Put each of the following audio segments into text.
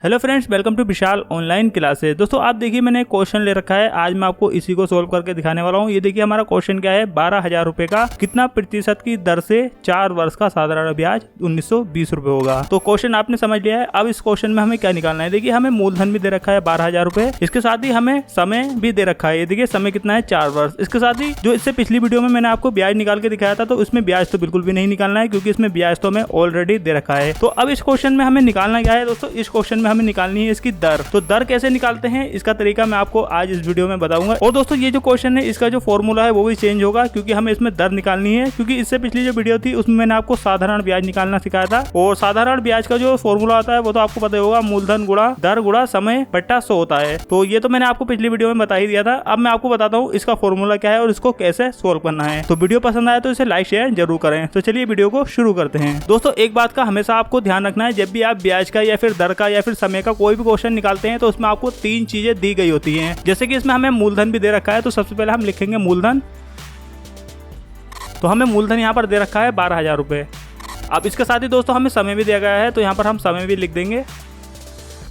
Hello friends, welcome to Vishal online classes. दोस्तों आप देखिए मैंने एक क्वेश्चन ले रखा है, आज मैं आपको इसी को सोल्व करके दिखाने वाला हूँ। ये देखिए हमारा क्वेश्चन क्या है, 12,000 रुपए का कितना प्रतिशत की दर से 4 वर्ष का साधारण ब्याज 1920 रुपए होगा। तो क्वेश्चन आपने समझ लिया है। अब इस क्वेश्चन में हमें क्या निकालना है, देखिए हमें मूलधन भी दे रखा है 12,000 रुपए, इसके साथ ही हमें समय भी दे रखा है। ये देखिए समय कितना है, 4 वर्ष। इसके साथ ही जो इससे पिछली वीडियो में मैंने आपको ब्याज निकाल के दिखाया था, तो इसमें ब्याज तो बिल्कुल भी नहीं निकालना है क्योंकि इसमें ब्याज तो हमें ऑलरेडी दे रखा है। तो अब इस क्वेश्चन में हमें निकालना क्या है दोस्तों, इस क्वेश्चन में हमें निकालनी है दर। तो दर कैसे निकालते हैं इसका तरीका मैं आपको आज इस वीडियो में बताऊंगा। और दोस्तों ये जो क्वेश्चन है इसका जो फॉर्मूला है वो भी चेंज होगा क्योंकि हमें इसमें दर निकालनी है। क्योंकि इससे पिछली जो वीडियो थी उसमें मैंने आपको साधारण ब्याज निकालना सिखाया था, और साधारण ब्याज का जो फॉर्मूला आता है वो तो आपको पता होगा, मूलधन गुणा दर गुणा समय बट्टा 100 होता है। तो ये तो मैंने आपको पिछली वीडियो में बता ही दिया था। अब मैं आपको बताता हूँ इसका फॉर्मूला क्या है और इसको कैसे सोल्व करना है। तो वीडियो पसंद आए तो इसे लाइक शेयर जरूर करें। तो चलिए वीडियो को शुरू करते हैं। दोस्तों एक बात का हमेशा आपको ध्यान रखना है, जब भी आप ब्याज का या फिर दर का या फिर समय का कोई भी क्वेश्चन निकालते हैं तो उसमें आपको 3 चीजें दी गई होती हैं। जैसे कि इसमें हमें मूलधन भी दे रखा है, तो सबसे पहले हम लिखेंगे मूलधन। तो हमें मूलधन यहाँ पर दे रखा है 12,000 रुपए। अब इसके साथ ही दोस्तों हमें समय भी दिया गया है, तो यहाँ पर हम समय भी लिख देंगे।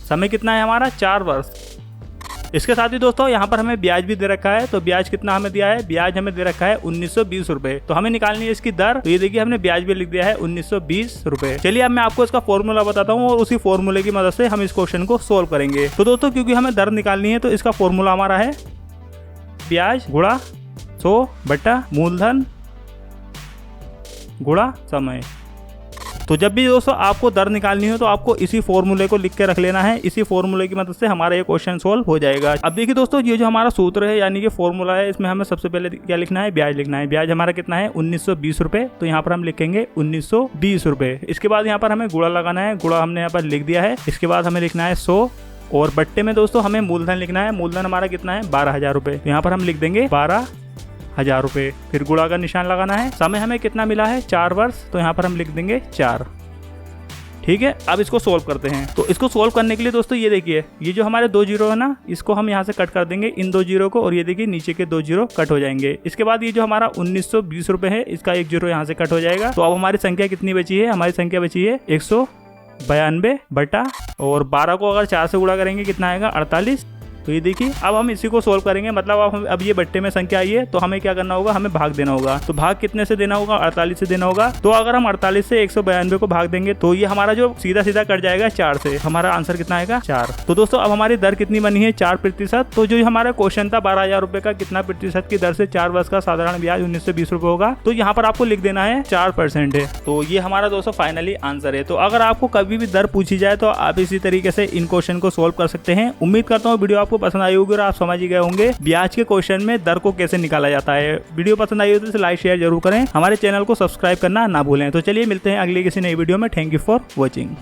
समय कितना है हमारा, 4 वर्ष। इसके साथ ही दोस्तों यहाँ पर हमें ब्याज भी दे रखा है, तो ब्याज कितना हमें दिया है, ब्याज हमें दे रखा है 1920 रुपए। तो हमें निकालनी है इसकी दर। तो ये देखिए हमने ब्याज भी लिख दिया है 1920 रुपए। चलिए अब मैं आपको इसका फॉर्मूला बताता हूँ और उसी फॉर्मूले की मदद से हम इस क्वेश्चन को सोल्व करेंगे। तो दोस्तों क्योंकि हमें दर निकालनी है तो इसका फॉर्मूला हमारा है ब्याज गुणा 100 बट्टा मूलधन गुणा समय। तो जब भी दोस्तों आपको दर निकालनी हो तो आपको इसी फॉर्मूले को लिख के रख लेना है। इसी फॉर्मूले की मदद से हमारा ये क्वेश्चन सोल्व हो जाएगा। अब देखिए दोस्तों ये जो हमारा सूत्र है यानी कि फॉर्मूला है, इसमें हमें सबसे पहले क्या लिखना है, ब्याज लिखना है। ब्याज हमारा कितना है 1920 रुपए, तो यहाँ पर हम लिखेंगे 1920 रुपए। इसके बाद यहाँ पर हमें गुणा लगाना है, गुणा हमने यहाँ पर लिख दिया है। इसके बाद हमें लिखना है 100 और बट्टे में दोस्तों हमें मूलधन लिखना है। मूलधन हमारा कितना है 12,000 रुपए, तो यहाँ पर हम लिख देंगे 12,000 रुपए। फिर गुणा का निशान लगाना है। समय हमें कितना मिला है 4 वर्ष, तो यहाँ पर हम लिख देंगे 4। ठीक है, अब इसको सोल्व करते हैं। तो इसको सोल्व करने के लिए दोस्तों ये देखिए, ये जो हमारे 2 जीरो है ना, इसको हम यहाँ से कट कर देंगे, इन 2 जीरो को, और ये देखिए नीचे के 2 जीरो कट हो जाएंगे। इसके बाद ये जो हमारा 1920 रुपए है, इसका 1 जीरो यहाँ से कट हो जाएगा। तो अब हमारी संख्या कितनी बची है, हमारी संख्या बची है 192 बटा, और 12 को अगर 4 से गुणा करेंगे कितना आएगा 48। तो ये देखिए अब हम इसी को सोल्व करेंगे। मतलब अब ये बट्टे में संख्या आई है तो हमें क्या करना होगा, हमें भाग देना होगा। तो भाग कितने से देना होगा, 48 से देना होगा। तो अगर हम 48 से 192 को भाग देंगे तो ये हमारा जो सीधा सीधा कट जाएगा 4 से। हमारा आंसर कितना आएगा 4। तो दोस्तों अब हमारी दर कितनी बनी है 4%। तो जो हमारा क्वेश्चन था 12,000 रुपए का कितना प्रतिशत की दर से 4 वर्ष का साधारण ब्याज 1920 रुपए होगा, तो यहाँ पर आपको लिख देना है 4% है। तो ये हमारा दोस्तों फाइनली आंसर है। तो अगर आपको कभी भी दर पूछी जाए तो आप इसी तरीके से इन क्वेश्चन को सोल्व कर सकते हैं। उम्मीद करता हूँ वीडियो आपको पसंद आई होगी और आप समझ ही गए होंगे ब्याज के क्वेश्चन में दर को कैसे निकाला जाता है। वीडियो पसंद आई हो तो इसे लाइक शेयर जरूर करें, हमारे चैनल को सब्सक्राइब करना ना भूलें। तो चलिए मिलते हैं अगली किसी नई वीडियो में। Thank you for watching.